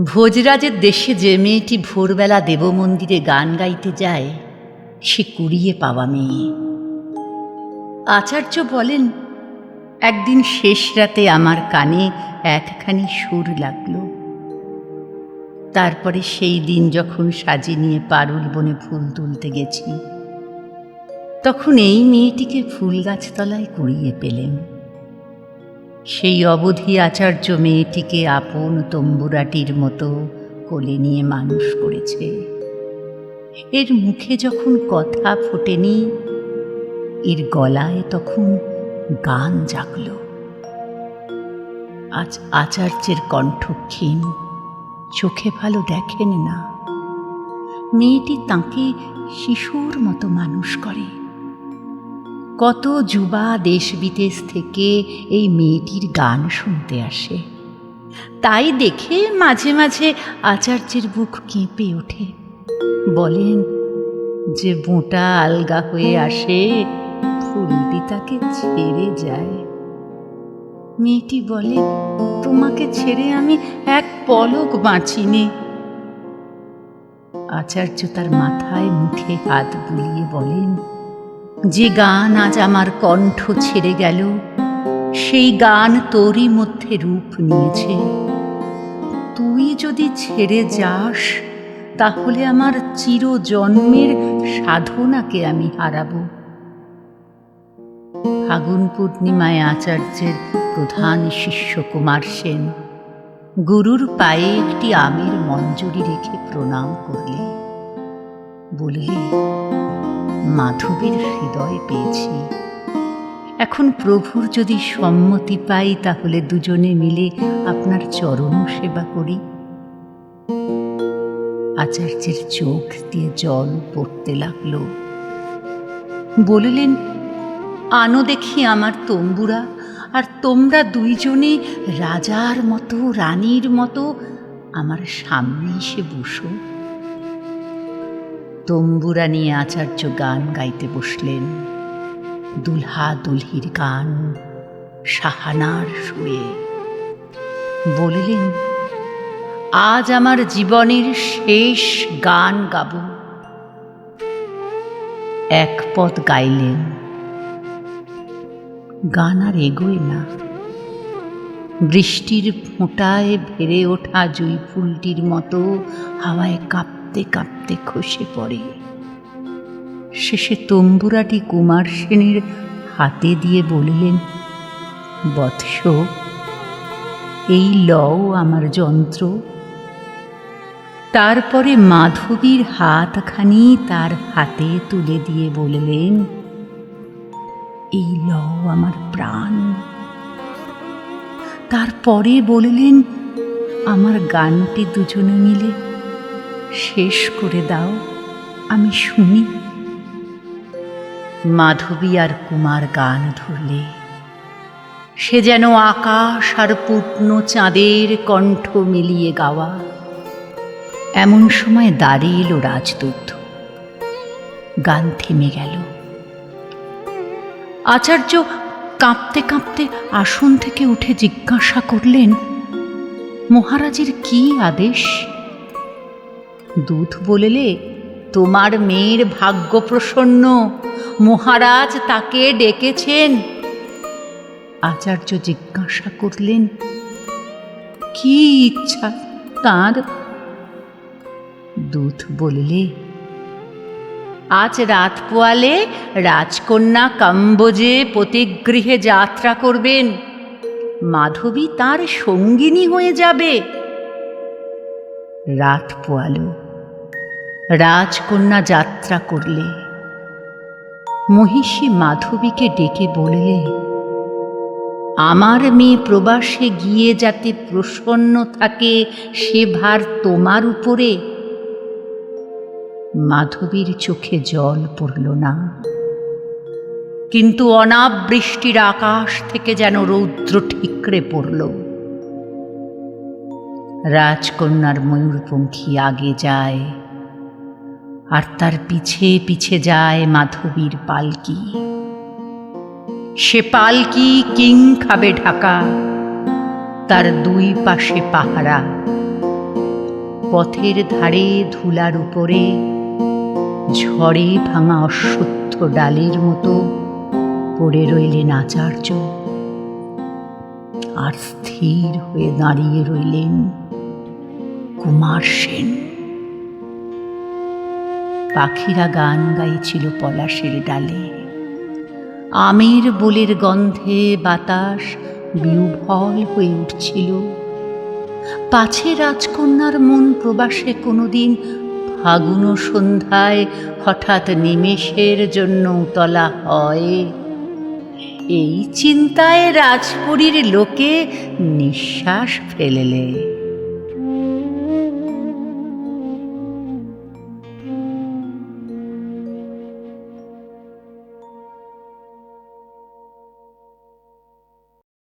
ভোজরাজের দেশে যে মেয়েটি ভোরবেলা দেবমন্দিরে গান গাইতে যায়, সে কুড়িয়ে পাওয়া মেয়ে। আচার্য বলেন, একদিন শেষ রাতে আমার কানে একখানি সুর লাগল। তারপরে সেই দিন যখন সাজি নিয়ে পারুল বনে ফুল তুলতে গেছি, তখন এই মেয়েটিকে ফুল গাছতলায় কুড়িয়ে পেলেন। সেই অবধি আচার্য মেয়েটিকে আপন তম্বুরাটির মতো কোলে নিয়ে মানুষ করেছে। এর মুখে যখন কথা ফোটেনি, এর গলায় তখন গান জাগল। আজ আচার্যের কণ্ঠ ক্ষীণ, চোখে ভালো দেখেন না। মেয়েটি তাঁকে শিশুর মতো মানুষ করে। কত যুবা দেশ বিদেশ থেকে এই মেয়েটির গান শুনতে আসে। তাই দেখে মাঝে মাঝে আচার্যের বুক কেঁপে ওঠে। বলেন, যে বোঁটা আলগা হয়ে আসে, ফুলটি তাকে ছেড়ে যায়। মেয়েটি বলে, তোমাকে ছেড়ে আমি এক পলক বাঁচিনি। আচার্য তার মাথায় মুখে হাত বুলিয়ে বলেন, যে গান আজ আমার কণ্ঠ ছেড়ে গেল, সেই গান তোরই মধ্যে রূপ নিয়েছে। তুই যদি ছেড়ে যাস, তাহলে আমার চিরজন্মের সাধনাকে আমি হারাবো। ফাগুন পূর্ণিমায় আচার্যের প্রধান শিষ্য কুমার সেন গুরুর পায়ে একটি আমের মঞ্জরি রেখে প্রণাম করলে, বললে, মাধবীর হৃদয় পেয়েছি। এখন প্রভুর যদি সম্মতি পাই, তাহলে দুজনে মিলে আপনার চরণ সেবা করি। আচার্যের চোখ দিয়ে জল পড়তে লাগল। বললেন, আনো দেখি আমার তম্বুরা, আর তোমরা দুইজনে রাজার মতো রানীর মতো আমার সামনে এসে বসো। তম্বুরা নিয়ে আচার্য গান গাইতে বসলেন। দুলহা দুলহির গান, সাহানার সুরে। বললেন, আজ আমার জীবনের শেষ গান গাব। এক পদ গাইলেন, গান আর এগোয় না। বৃষ্টির ফোঁটায় ভেড়ে ওঠা জুঁই ফুলটির মতো হাওয়ায় কাঁপতে কাঁপতে খসে পড়ে। শেষে তম্বুরাটি কুমার সেনের হাতে দিয়ে বললেন, বৎস, এই লও আমার যন্ত্র। তারপরে মাধবীর হাতখানি তার হাতে তুলে দিয়ে বললেন, এই লও আমার প্রাণ। তারপরে বললেন, আমার গানটি দুজনে মিলে শেষ করে দাও, আমি শুনি। মাধবী আর কুমার গান ধরলে। সে যেন আকাশ আর পূর্ণ চাঁদের কণ্ঠ মিলিয়ে গাওয়া। এমন সময় দাঁড়িয়ে এলো রাজদূত। গান থেমে গেল। আচার্য কাঁপতে কাঁপতে আসন থেকে উঠে জিজ্ঞাসা করলেন, মহারাজের কি আদেশ? দূত বললে, তোমার মেয়ের ভাগ্য প্রসন্ন, মহারাজ তাকে ডেকেছেন। আচার্য জিজ্ঞাসা করলেন, কি ইচ্ছা তাঁর? দূত বললে, আজ রাত পোয়ালে রাজকন্যা কাম্বোজে পতিগৃহে যাত্রা করবেন। মাধবী তার সঙ্গিনী হয়ে যাবে। রাত পোয়ালো। রাজকন্যা যাত্রা করলে। মহিষী মাধবীকে ডেকে বললে, আমার মেয়ে প্রবাসে গিয়ে যাতে প্রসন্ন থাকে, সে ভার তোমার উপরে। মাধবীর চোখে জল পড়ল না, কিন্তু অনাবৃষ্টির আকাশ থেকে যেন রৌদ্র ঠিকরে পড়ল। রাজকন্যার ময়ূরপঙ্খী আগে যায়, আর তার পিছে পিছে যায় মাধবীর পালকি। সে পালকি কিং খাবে ঢাকা, তার দুই পাশে পাহারা। পথের ধারে ধুলার উপরে ঝড়ে ভাঙা অশ্বত্থ ডালের মতো পড়ে রইলেন আচার্য, আর স্থির হয়ে দাঁড়িয়ে রইলেন কুমার সেন। পাখিরা গান গাইছিল পলাশের ডালে, আমের বোলের গন্ধে বাতাস বিহ্বল হয়ে উঠছিল। পাছে রাজকন্যার মন প্রবাসে কোনোদিন ফাগুন সন্ধ্যায় হঠাৎ নিমেষের জন্য উতলা হয়, এই চিন্তায় রাজপুরীর লোকে নিঃশ্বাস ফেলেলে।